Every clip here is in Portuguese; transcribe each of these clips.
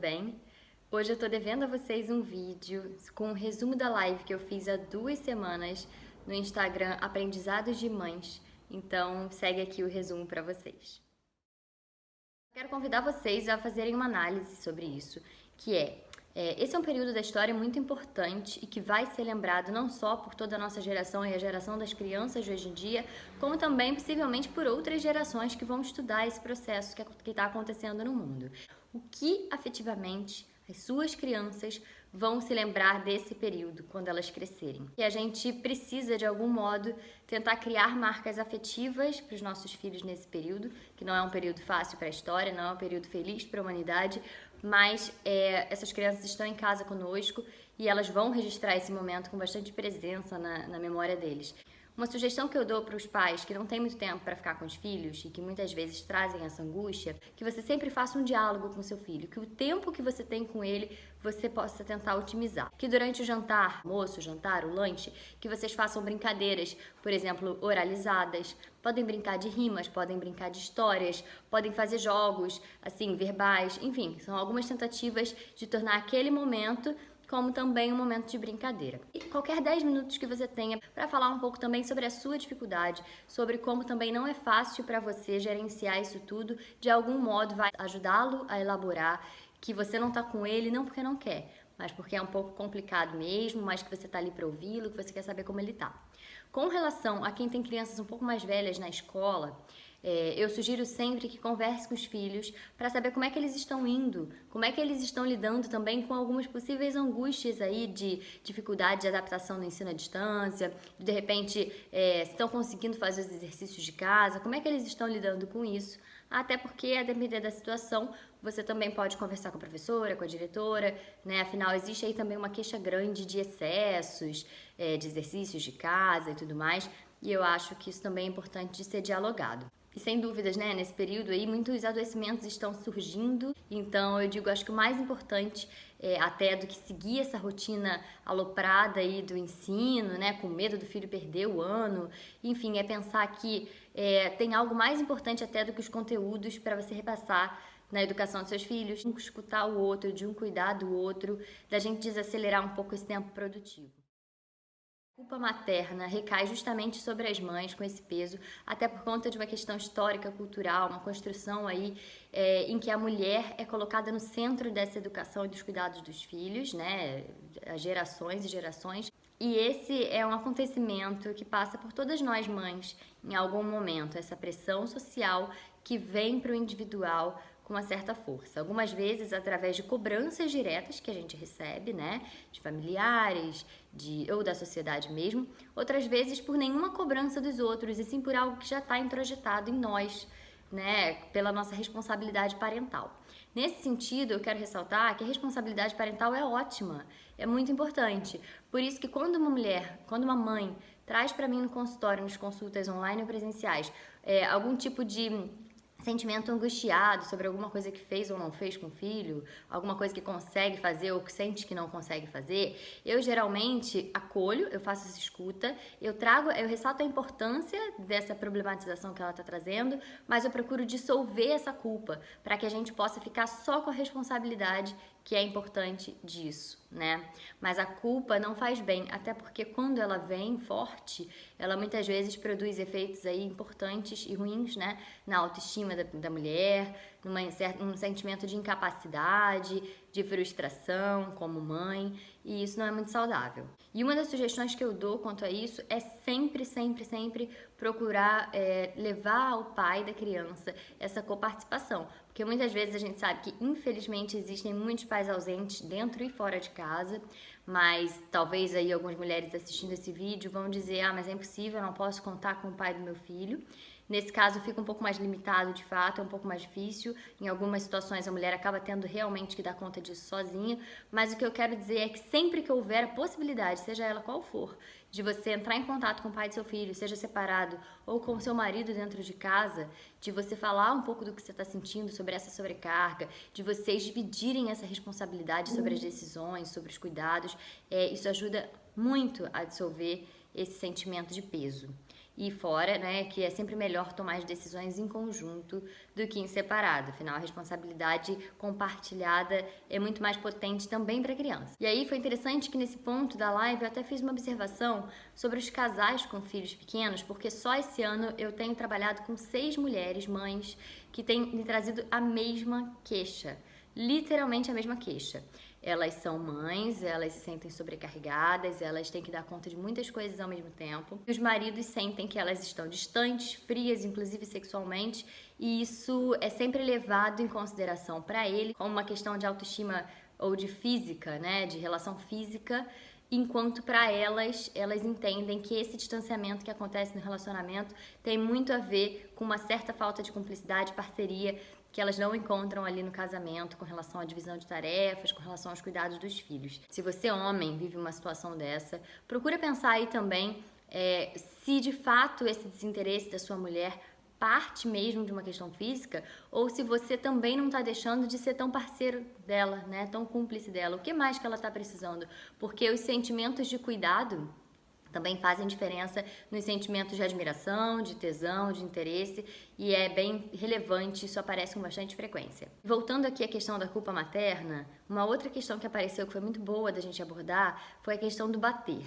bem? Hoje eu tô devendo a vocês um vídeo com um resumo da live que eu fiz há 2 semanas no Instagram Aprendizados de Mães. Então, segue aqui o resumo para vocês. Quero convidar vocês a fazerem uma análise sobre isso, que esse é um período da história muito importante e que vai ser lembrado não só por toda a nossa geração e a geração das crianças de hoje em dia, como também possivelmente por outras gerações que vão estudar esse processo que está acontecendo no mundo. O que afetivamente as suas crianças vão se lembrar desse período quando elas crescerem. E a gente precisa, de algum modo, tentar criar marcas afetivas para os nossos filhos nesse período, que não é um período fácil para a história, não é um período feliz para a humanidade, mas essas crianças estão em casa conosco e elas vão registrar esse momento com bastante presença na memória deles. Uma sugestão que eu dou para os pais que não têm muito tempo para ficar com os filhos e que muitas vezes trazem essa angústia, que você sempre faça um diálogo com seu filho, que o tempo que você tem com ele você possa tentar otimizar. Que durante o jantar, almoço, jantar, o lanche, que vocês façam brincadeiras, por exemplo, oralizadas. Podem brincar de rimas, podem brincar de histórias, podem fazer jogos, assim, verbais, enfim, são algumas tentativas de tornar aquele momento como também um momento de brincadeira. E qualquer 10 minutos que você tenha para falar um pouco também sobre a sua dificuldade, sobre como também não é fácil para você gerenciar isso tudo, de algum modo vai ajudá-lo a elaborar que você não está com ele não porque não quer, mas porque é um pouco complicado mesmo, mas que você está ali para ouvi-lo, que você quer saber como ele está. Com relação a quem tem crianças um pouco mais velhas na escola, eu sugiro sempre que converse com os filhos para saber como é que eles estão indo, como é que eles estão lidando também com algumas possíveis angústias aí de dificuldade de adaptação no ensino à distância, de repente se estão conseguindo fazer os exercícios de casa, como é que eles estão lidando com isso, até porque, a depender da situação, você também pode conversar com a professora, com a diretora, né? Afinal, existe aí também uma queixa grande de excessos, de exercícios de casa e tudo mais, e eu acho que isso também é importante de ser dialogado. E sem dúvidas, né, nesse período aí, muitos adoecimentos estão surgindo, então eu digo, acho que o mais importante, até do que seguir essa rotina aloprada aí do ensino, né, com medo do filho perder o ano, enfim, é pensar que tem algo mais importante até do que os conteúdos para você repassar na educação dos seus filhos, de um escutar o outro, de um cuidar do outro, da gente desacelerar um pouco esse tempo produtivo. A culpa materna recai justamente sobre as mães com esse peso, até por conta de uma questão histórica, cultural, uma construção aí em que a mulher é colocada no centro dessa educação e dos cuidados dos filhos, né, há gerações e gerações. E esse é um acontecimento que passa por todas nós mães em algum momento, essa pressão social que vem para o individual com uma certa força. Algumas vezes através de cobranças diretas que a gente recebe, né, de familiares, ou da sociedade mesmo. Outras vezes por nenhuma cobrança dos outros, e sim por algo que já está introjetado em nós, né, pela nossa responsabilidade parental. Nesse sentido, eu quero ressaltar que a responsabilidade parental é ótima, é muito importante. Por isso que quando uma mãe traz para mim no consultório, nas consultas online ou presenciais, algum tipo de sentimento angustiado sobre alguma coisa que fez ou não fez com o filho, alguma coisa que consegue fazer ou que sente que não consegue fazer, eu geralmente acolho, eu faço essa escuta, eu ressalto a importância dessa problematização que ela está trazendo, mas eu procuro dissolver essa culpa para que a gente possa ficar só com a responsabilidade que é importante disso, né? Mas a culpa não faz bem, até porque quando ela vem forte, ela muitas vezes efeitos aí importantes e ruins, né? Na autoestima da mulher, num sentimento de incapacidade, de frustração como mãe, e isso não é muito saudável. E uma das sugestões que eu dou quanto a isso é sempre, sempre, sempre procurar levar ao pai da criança essa coparticipação, porque muitas vezes a gente sabe que infelizmente existem muitos pais ausentes dentro e fora de casa, mas talvez aí algumas mulheres assistindo esse vídeo vão dizer, mas é impossível, eu não posso contar com o pai do meu filho. Nesse caso fica um pouco mais limitado de fato, é um pouco mais difícil, em algumas situações a mulher acaba tendo realmente que dar conta disso sozinha, mas o que eu quero dizer é que sempre que houver a possibilidade, seja ela qual for, de você entrar em contato com o pai do seu filho, seja separado ou com o seu marido dentro de casa, de você falar um pouco do que você está sentindo sobre essa sobrecarga, de vocês dividirem essa responsabilidade sobre as decisões, sobre os cuidados, isso ajuda muito a dissolver esse sentimento de peso. E fora, né, que é sempre melhor tomar as decisões em conjunto do que em separado. Afinal, a responsabilidade compartilhada é muito mais potente também para a criança. E aí foi interessante que nesse ponto da live eu até fiz uma observação sobre os casais com filhos pequenos, porque só esse ano eu tenho trabalhado com 6 mulheres, mães, que têm me trazido a mesma queixa. Literalmente a mesma queixa. Elas são mães, elas se sentem sobrecarregadas, elas têm que dar conta de muitas coisas ao mesmo tempo. E os maridos sentem que elas estão distantes, frias, inclusive sexualmente, e isso é sempre levado em consideração para ele como uma questão de autoestima ou de física, né, de relação física, enquanto para elas entendem que esse distanciamento que acontece no relacionamento tem muito a ver com uma certa falta de cumplicidade, parceria, que elas não encontram ali no casamento com relação à divisão de tarefas, com relação aos cuidados dos filhos. Se você, homem, vive uma situação dessa, procura pensar aí também se de fato esse desinteresse da sua mulher parte mesmo de uma questão física, ou se você também não está deixando de ser tão parceiro dela, né, tão cúmplice dela. O que mais que ela está precisando? Porque os sentimentos de cuidado também fazem diferença nos sentimentos de admiração, de tesão, de interesse, e é bem relevante, isso aparece com bastante frequência. Voltando aqui à questão da culpa materna, uma outra questão que apareceu que foi muito boa da gente abordar foi a questão do bater.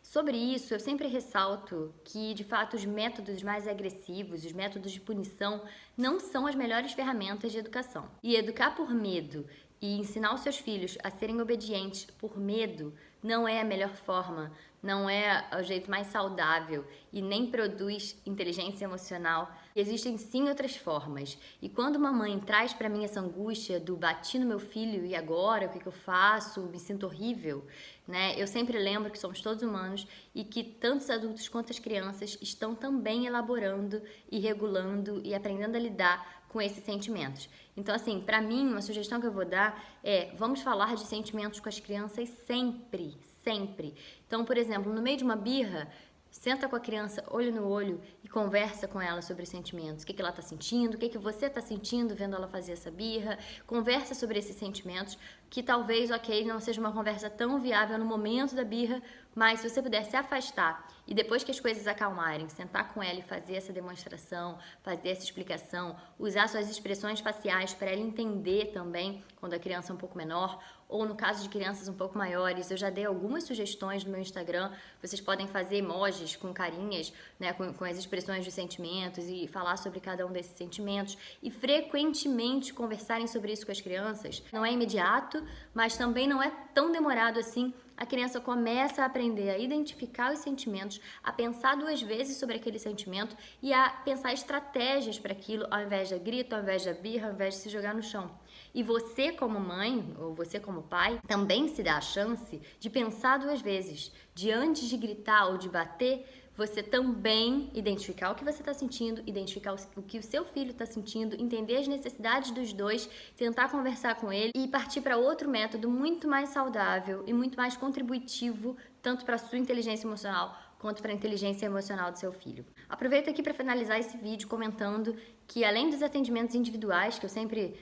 Sobre isso, eu sempre ressalto que, de fato, os métodos mais agressivos, os métodos de punição, não são as melhores ferramentas de educação. E educar por medo e ensinar os seus filhos a serem obedientes por medo não é a melhor forma, não é o jeito mais saudável e nem produz inteligência emocional. Existem sim outras formas. E quando uma mãe traz para mim essa angústia do bati no meu filho e agora o que eu faço, me sinto horrível, né? Eu sempre lembro que somos todos humanos e que tanto os adultos quanto as crianças estão também elaborando e regulando e aprendendo a lidar com esses sentimentos. Então, assim, para mim, uma sugestão que eu vou dar é: vamos falar de sentimentos com as crianças sempre, sempre. Então, por exemplo, no meio de uma birra, senta com a criança olho no olho e conversa com ela sobre os sentimentos. O que ela está sentindo, o que você está sentindo vendo ela fazer essa birra. Conversa sobre esses sentimentos, que talvez, ok, não seja uma conversa tão viável no momento da birra, mas se você puder se afastar e depois que as coisas acalmarem, sentar com ela e fazer essa demonstração, fazer essa explicação, usar suas expressões faciais para ela entender também quando a criança é um pouco menor, ou no caso de crianças um pouco maiores, eu já dei algumas sugestões no meu Instagram. Vocês podem fazer emojis com carinhas, né, com as expressões dos sentimentos e falar sobre cada um desses sentimentos e frequentemente conversarem sobre isso com as crianças. Não é imediato, mas também não é tão demorado assim. A criança começa a aprender a identificar os sentimentos, a pensar 2 vezes sobre aquele sentimento e a pensar estratégias para aquilo, ao invés de grito, ao invés de birra, ao invés de se jogar no chão. E você como mãe, ou você como pai, também se dá a chance de pensar 2 vezes. De antes de gritar ou de bater, você também identificar o que você está sentindo, identificar o que o seu filho está sentindo, entender as necessidades dos dois, tentar conversar com ele e partir para outro método muito mais saudável e muito mais contributivo, tanto para a sua inteligência emocional quanto para a inteligência emocional do seu filho. Aproveito aqui para finalizar esse vídeo comentando que, além dos atendimentos individuais, que eu sempre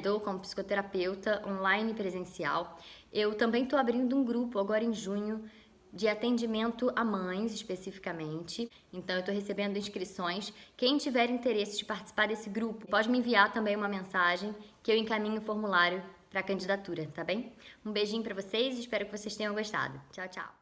dou como psicoterapeuta, online e presencial, eu também estou abrindo um grupo agora em junho de atendimento a mães, especificamente. Então, eu estou recebendo inscrições. Quem tiver interesse de participar desse grupo, pode me enviar também uma mensagem que eu encaminho o formulário para a candidatura, tá bem? Um beijinho para vocês e espero que vocês tenham gostado. Tchau, tchau!